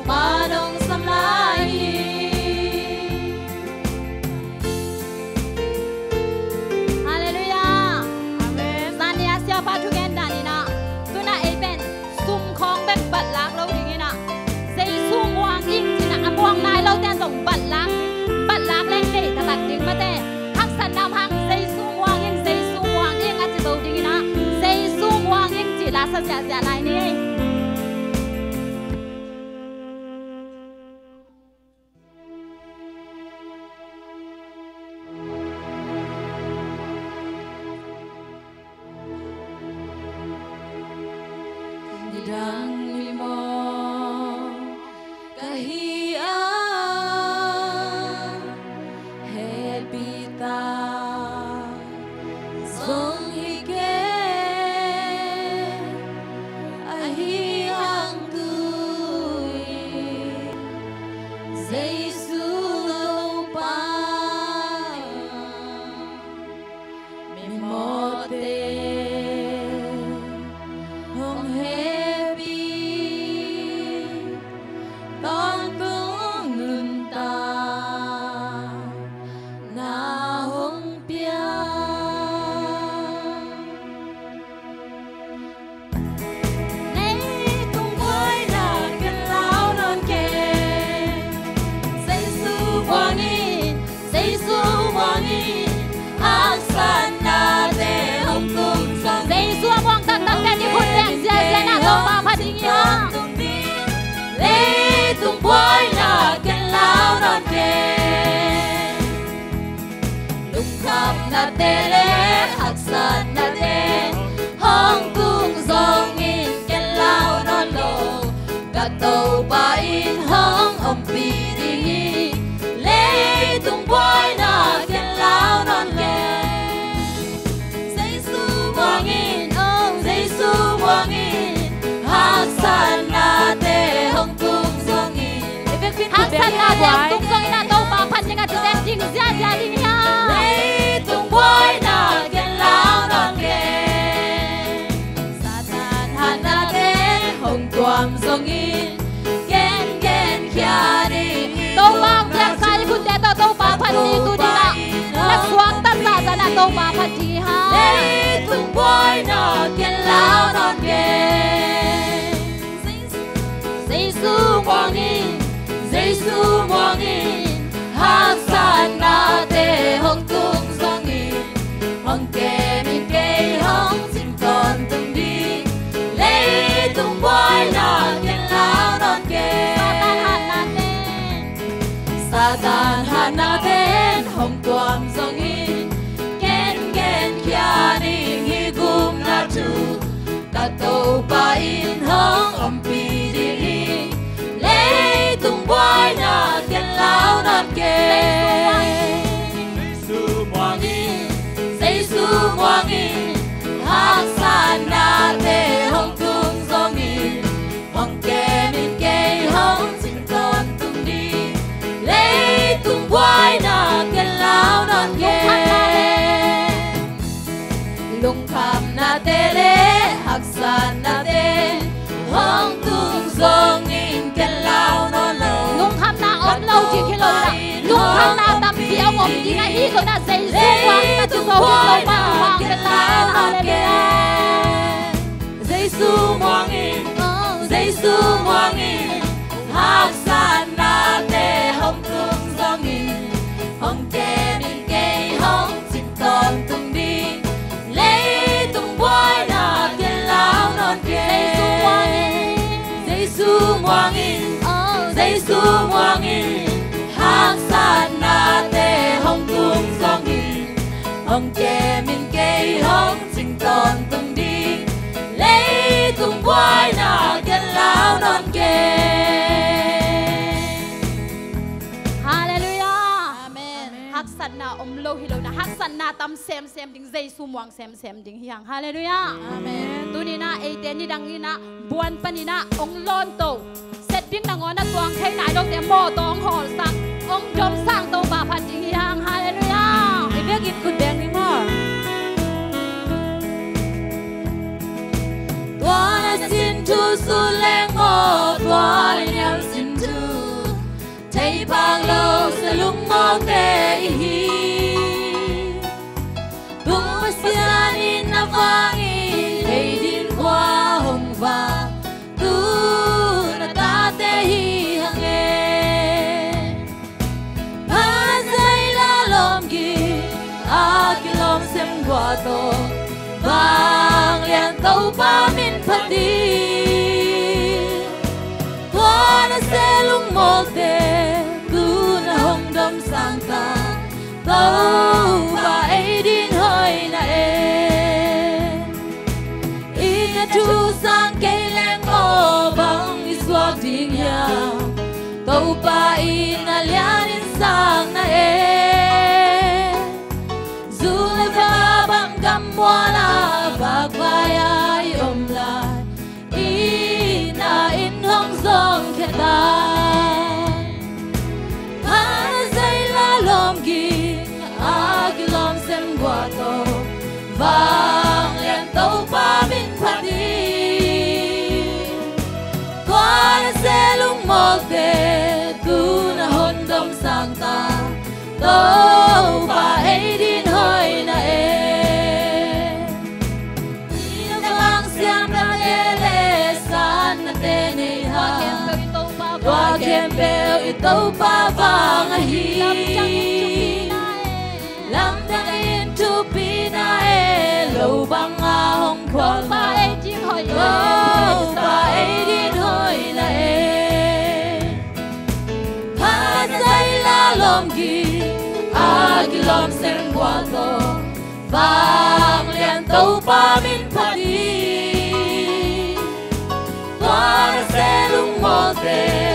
ba đông sam lai Hallelujah Amen Zania sia pa thu gen dan ina tuna amen sum khong bek bat lak lo ding ina sei sum wang ing tina amwang nai lo ten dong bat lak leng nei ta bat ding ma te hak san nam hak sei sum wang ing a chi bo ding ina sei sum wang ing chi la sa sia sia lai ni Dang mi mo kahia hebita zong hige ahi hang tui Giêsu lâu pa mi mo te hong he tung boy na ken lao non ke lung kham na te le hak san na te hong tung zong in ken lao non lo ka to ba in hong om pi di le tung boy na ken lao non ke Giêsu wang in oh Giêsu wang in hak san na te hong hak san na te tung zong ina to pa phan nga chu ten ding zia zia ding ya le tung boy na ken lao non ke Satan han na te hong tuam zong in ken khia ni to pa jak sai kun te to pa phan ni tu di na na swang ta sa sa na to pa phan ti ha le tung boy na ken lao non ke Giêsu wang in Giêsu wang in hak san na te hong tung zong in hong ke min ke hong sin kon tung đi le tung boy na ken lao non ke Satan han na ten hong tuam zong in ken khia ni hi gum na tu ka to pa in hong om pi di tung boy na ken lao non ke Giêsu wang in hak san na te hong tung zong in hong ke min ke hong sin kon tung đi le tung boy na ken lao non ke lung kham na te le hak san na te hong tung zong in ken lao non lung kham na om lâu chỉ khi lo na lung kham na tam pi ông om đi ngay hi lo na sei su wang ta tu so lo ma wang ken lao non ke Giêsu wang in Giêsu wang in hak san na te hong tung zong in hong ke min ke hong sin kon tung đi le tung boy na ken lao non ke Giêsu wang in Giêsu wang in hak san na te hong tung zong in hong ke min ke hong sin kon tung đi le tung boy na ken lao non ke Hallelujah Amen hak san na om lo hi lo na hak san na tam sem ding Giêsu wang sem ding hiang Hallelujah Amen tu ni na e te ni dang ni na buan pa ni na ong lon to set ding na ngon na tuang thai nai dong te mo tong hol sang ong jom sang to ba phan ding hiang Hallelujah e be git kun deng ni mo Tua na sin tu su leng mo tua le nyam sin bao tê hi tung pasiani na vangi hey din qua hồng vàng tu na ta tê hi hange ha dây la lom gi a kilom sem qua to vang lian tàu ba min phật đi qua na se lung mol te tu na hong dom sang ta tàu ba ai din hơi na ina tu sang cây leng o bang iswa ding ya tàu ba ina lian in sang na zule ba bang gam wala ba vaya om lai ina in hong zong khe ta ha dây la lom gi a gi lom sem gwa to vang lian tàu ba min pha đi qua na se lung mol te tu na hon dom sang ta tàu ba ai din hơi na qua kem bèo ít tàu ba vàng hi lam đang in tu pina lâu băng a hong khoang ba ai din hơi là ha dây la lom gi a gi lom sem qua to vàng lian tàu ba min pha đi qua se lung mol te